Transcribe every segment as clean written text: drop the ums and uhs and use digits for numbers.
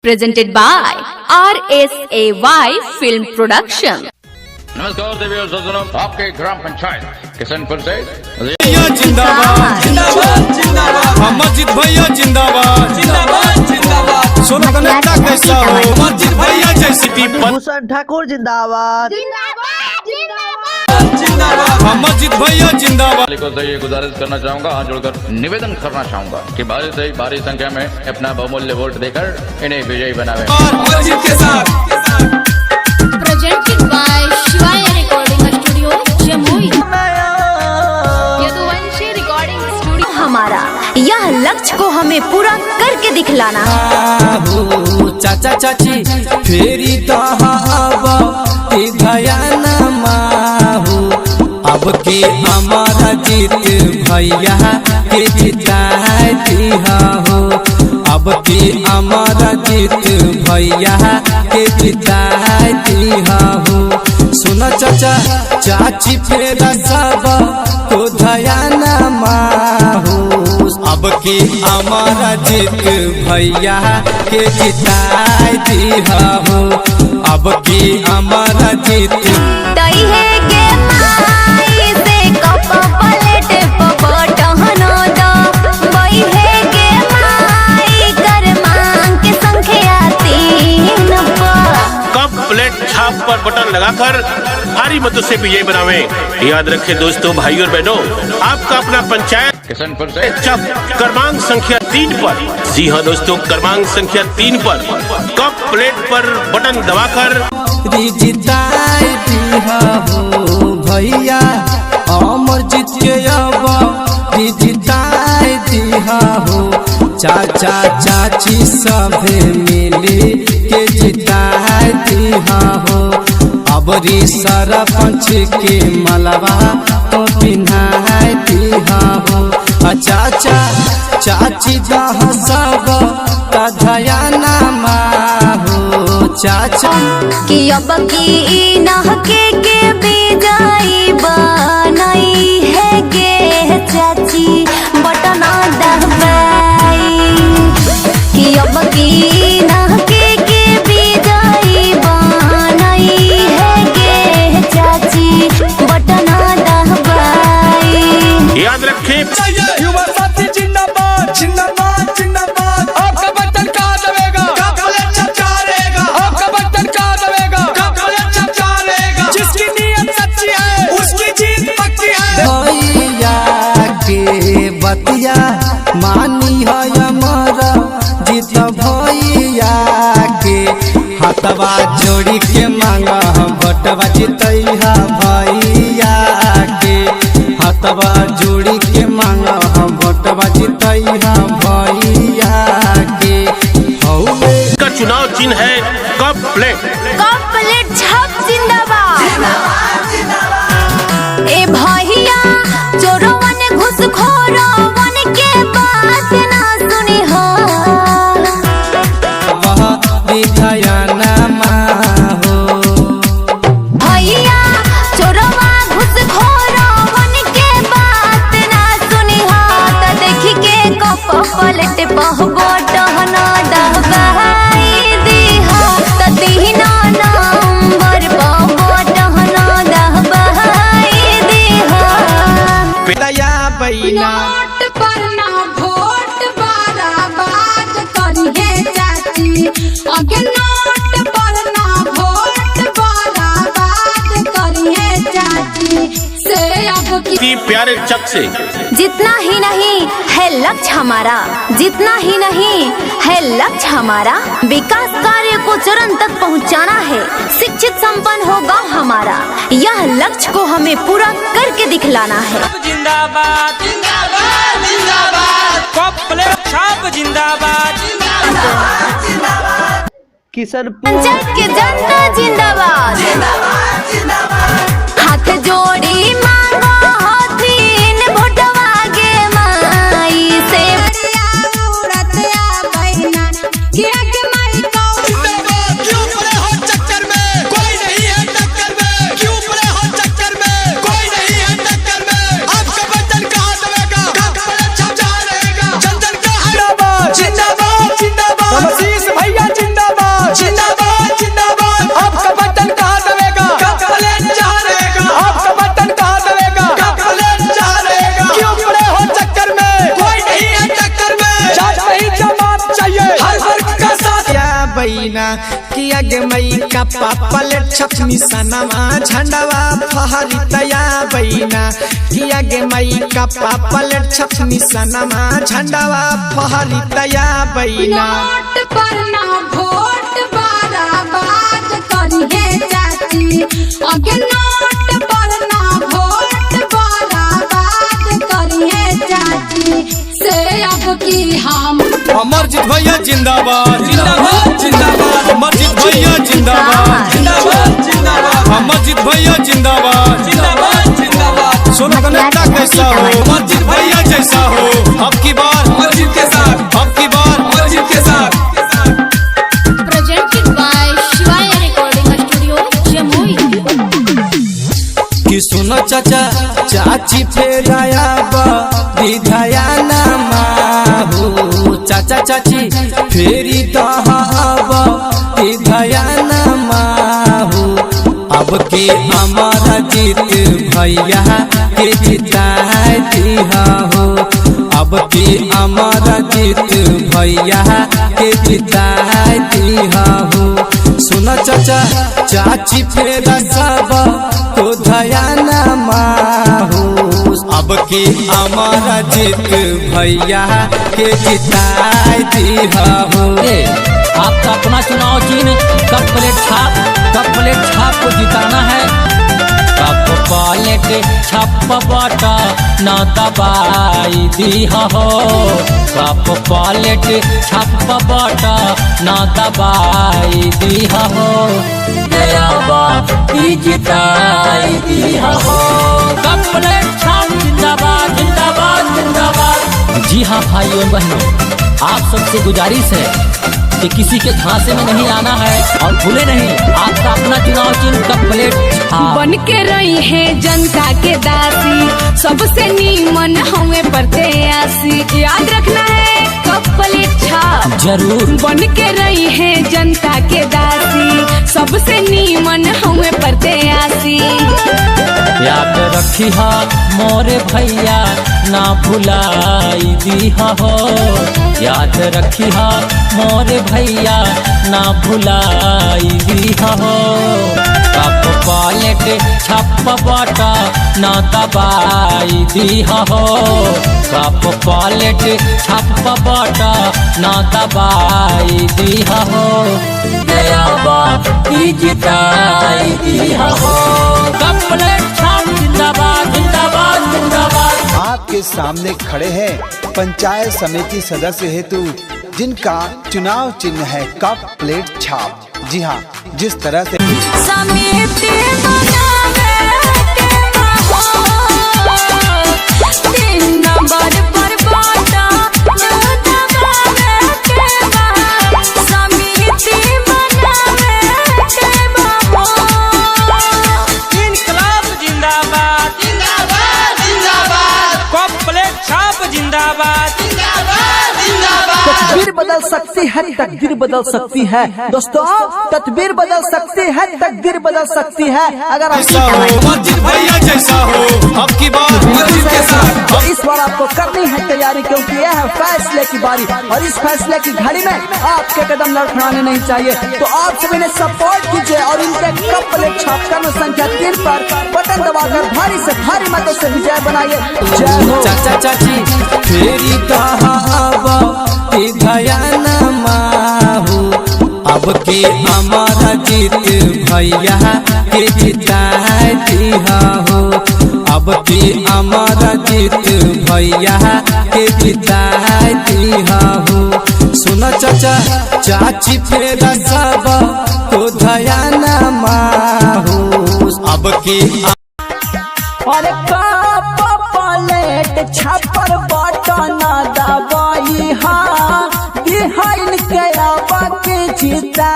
presented by RSAY Film Production। नमस्कार देवी और सज्जनों, आपके ग्राम पंचायत किशनपुर से जिंदाबाद जिंदाबाद जिंदाबाद मस्जिद भैया जिंदाबाद जिंदाबाद जिंदाबाद सोना कनेक्टा कैसा हो मस्जिद भैया जैसी भूषण ठाकुर जिंदाबाद जिंदाबाद मस्जिद भैया जिंदाबाद को से ये गुजारिश करना चाहूंगा, हाथ जोड़कर निवेदन करना चाहूंगा कि भारी संख्या में अपना बहुमूल्य वोट देकर इन्हें विजयी बनावे। मस्जिद के साथ Presented by Shivaya Recording Studio, Jamui. Yaduvanshi recording studio हमारा यह लक्ष्य को हमें पूरा करके दिखलाना। चाचा चाची फेरी अब के हमारा जीत भैया के जिताती हो, अब के हमारा जीत भैया के जिताती हो। सुना चाचा चाची फेरा सब तो धयाना माहू, अब के हमारा जीत भैया के जिताती हो, अब के हमारा जीत तई है के माई से कप पलट पटहन दो, वही है के माई कर मांग के संख्या 3 पर। कप प्लेट छाप पर बटन लगाकर भारी मतों से विजय बनावे। याद रखें दोस्तों, भाइयों और बहनों, आपका अपना पंचायत किशनपुर से क्रमांक संख्या 3 पर, जी हाँ दोस्तों, क्रमांक संख्या 3 पर कप प्लेट पर बटन दबाकर भैया अमर जीत के अब जिताई दिहा हो। चाचा चाची सभे मिली के जिताई दिहा हो, अब सरपंच के मलबा तो पिन्हाई दिहा हो। चाचा चाची दह सब धयाना माहो, चाचा कि अब की नहके के बिजाई बनाई है गे चाची बटन दबाई, कि अब की नहके के बिजाई बनाई है गे चाची बटन दबाई। याद रखें युवा साथी जिंदाबाद जिंदाबाद जिंदाबाद, आपका बटन कहाँ दबेगा, आपका बटन कहाँ दबेगा, जिसकी नीयत सच्ची है उसकी जीत पक्की है। भैया के बतिया मानी है हमारा जीत भैया के, हाथवा जोड़ी के मांगा हम बटवा जितैहा भैया के, हाथवा जोड़ी के मांगा हम बटवा जितैहा भैया के। का चुनाव चिन्ह है कप प्लेट। कप प्लेट छाप जिंदाबाद। ए भैया चोरवन घुसखोरवन के बात ना सुनी हो, वह दिखयाना माहो। भैया चोरवा घुसखोरवन के बात ना सुनी हो, त देखी के कप प्लेट पहबो टहना दबाई दीहा, त 3 नंबर पहबो टहना दबाई दीहा। नोट पर ना वोट बर्बाद करिए चाची, अगे नोट पर ना वोट बर्बाद करिए चाची, से अब की प्यारे चक से जितना ही नहीं है लक्ष्य हमारा, जितना ही नहीं है लक्ष्य हमारा, विकास कार्य को चरण तक पहुंचाना है, शिक्षित संपन्न हो गांव हमारा, यह लक्ष्य को हमें पूरा करके दिखलाना है। जिंदाबाद जिंदाबाद जिंदाबाद, कप प्लेट छाप जिंदाबाद जिंदाबाद, किशनपुर पंचायत के जनता जिंदाबाद, हाथ जोड़ी मांगो हथिन भोटवा गे माई से। क्यों पड़े हो चक्कर में, कोई नहीं है टक्कर में, क्यों पड़े हो चक्कर में, कोई नहीं है टक्कर में, आपका बटन कहाँ दबेगा, कहाँ रहेगा, जनता का जिंदाबाद जिंदाबाद जिंदाबाद, भैया जिंदाबाद। बैना कि आगे मई का पलेट छपनी सनमा झंडावा फहरी तया बैना कि आगे मई का पलेट छपनी सनमा झंडावा फहरी तया बैना। नोट पर ना वोट बर्बाद करिए चाची, आगे नोट पर ना वोट बर्बाद करिए चाची। से अब की हम अमरजीत भैया जिंदाबाद जिंदाबाद जिंदाबाद, अमरजीत भैया जिंदाबाद जिंदाबाद जिंदाबाद, अमरजीत भैया जिंदाबाद जिंदाबाद जिंदाबाद। सोनू का नेता कैसा हो, अमरजीत भैया जैसा हो, अब की बार अमरजीत के साथ, अब की बार अमरजीत के साथ। प्रेजेंटेड बाय शिवाय रिकॉर्डिंग स्टूडियो जमुई। कि सुनो चाचा चाची फेर आया विधाया नामा हो, चाचा चाची फेरी दहाब विधाया नामा हो। अब के हमारा जीत भैया के जिताए दिया हो, अब के हमारा जीत भैया के जिताए दिया हो। सुनो चाचा चाची फेर सब को धया नामा हो, अब के हमारा जीत भैया के जिताए दिया हो। आपका अपना चुनाव चिन्ह कप प्लेट छाप को जिताना है। कप प्लेट छाप बटा न दबाई दिया हो, कप प्लेट छाप बटा न दबाई दिया हो। गया बाकी जिताई दिया हो, कप प्लेट छाप जिंदाबाद जिंदाबाद जिंदाबाद। जी हाँ भाइयों बहनों, आप सबसे गुजारिश है कि किसी के झांसे में नहीं आना है और भूले नहीं आपका अपना चुनाव चिन्ह कप प्लेट छाप। बन के रही है जनता के दासी, सबसे नीमन हमें प्रत्याशी, याद रखना है कप प्लेट छाप जरूर। बन के रही है जनता के दासी, सबसे नीमन हमें प्रत्याशी। याद रखी हा मोरे भैया ना भुलाई दिया हो, याद रखी हा मोरे भैया ना भुलाई दिया हो। कप प्लेट छाप बटा ना दबाई दिया हो, कप प्लेट छाप बटा ना दबाई दिया हो। गया बाकी जिताई दिया हो, कप प्लेट छाप जिंदाबाद जिंदाबाद जिंदाबाद। आपके सामने खड़े हैं पंचायत समिति सदस्य हेतु जिनका चुनाव चिन्ह है कप प्लेट छाप। जी हाँ, जिस तरह से समिति बनावे के हो, 3 नंबर पर बाटा न दबावे के बा, समिति बनावे के हो। इनकलाब जिंदाबाद जिंदाबाद जिंदाबाद, कप प्लेट छाप जिंदाबाद जिंदाबाद जिंदाबाद। तकदीर बदल सकती है, तकदीर बदल सकती है दोस्तों, तकदीर बदल सकती है, तकदीर बदल सकती है। अगर अमरजीत भैया जैसा हो, अब की बार अमरजीत के साथ। और इस बार आपको करनी है तैयारी, क्योंकि यह है फैसले की बारी और इस फैसले की घड़ी में आपके कदम लड़खड़ाने नहीं चाहिए। तो आप सभी ने सपोर्ट कीजिए और इनके कप प्लेट छाप कर्म संख्या 3 पर बटन दबाकर भारी से भारी मतों से विजय बनाइए। जय हो। चाचा चाची फेरी दहाब विधाया नामा हो, अब के हमारा जीत भैया के जिताए दिया हो, अब के हमारा जीत भैया के जिताए दिया हो। सुनो चाचा चाची फेर सब को धया नामा हो, अब के और कप प्लेट छापर बटन दबाई हाँ, बिहाइन के अब के जीता।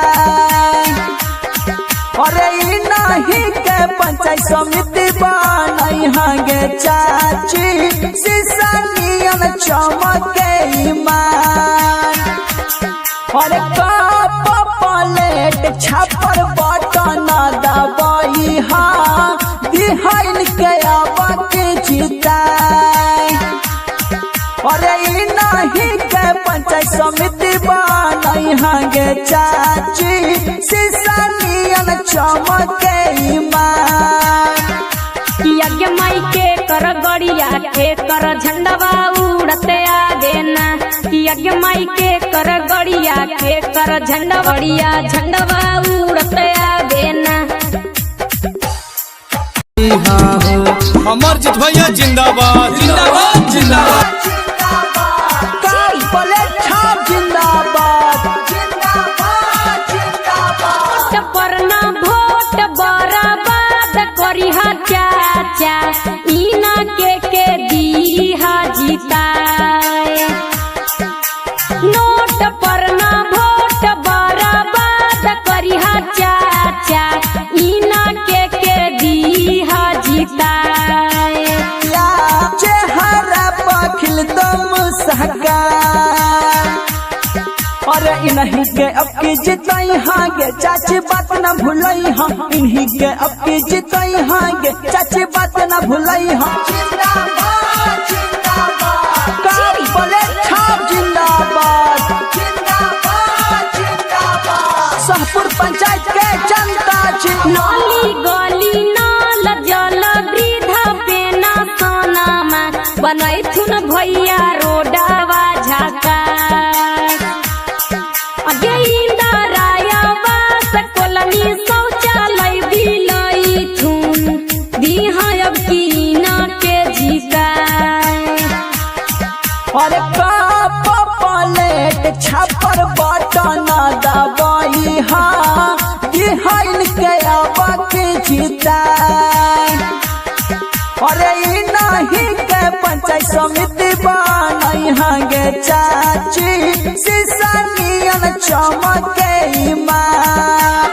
अरे नहीं के पंचायत समिति बनाई गे चाची, शीशा नियन चमके ईमान। अरे कप प्लेट छापर बटन दबाई हाँ, बिहाइन के अब के जीता। अरे नहीं के पंचायत समिति बनाई यहाँ गे चाची शीशा नियन चमके ईमान। यज्ञ माई के कर गड़िया के कर झंडवा उड़ते आगे ना। यज्ञ माई के कर गड़िया के कर झंडवड़िया झंडवा उड़ते आगे ना। अमरजीत भैया जिंदाबाद जिंदाबाद जिंदाबाद कप प्लेट छाप जिंदाबाद जिंदाबाद जिंदाबाद। पर ना वोट बराबाद करिहा चाचा इना के दीहा जीताए। नोट पर ना वोट बराबाद करिहा चाचा इना के दीहा जीताए। चेहरा पखिल तो मुस्कान और इन्हीं के अब की जिताई हागे चाची बात न भूलई हम। इन्हीं के अब की जिताई हागे चाची बात न भूलई हम। जिंदाबाद जिंदाबाद कप प्लेट छाप जिंदाबाद जिंदाबाद जिंदाबाद। सहपुर पंचायत के जनता नाली गली नाल जल वृद्धा पेना सोनामा बनैथुन भैया रोडावा झाका। कोलनी शौचालय बिलैथुन दिहा अब कीना के जीता। और कप प्लेट छापर बटन दबाई हाँ इनके अब के जीता। अरे नहीं के पंचायत समिति बनाई गे चाची शीशा नियन चमके ईमान।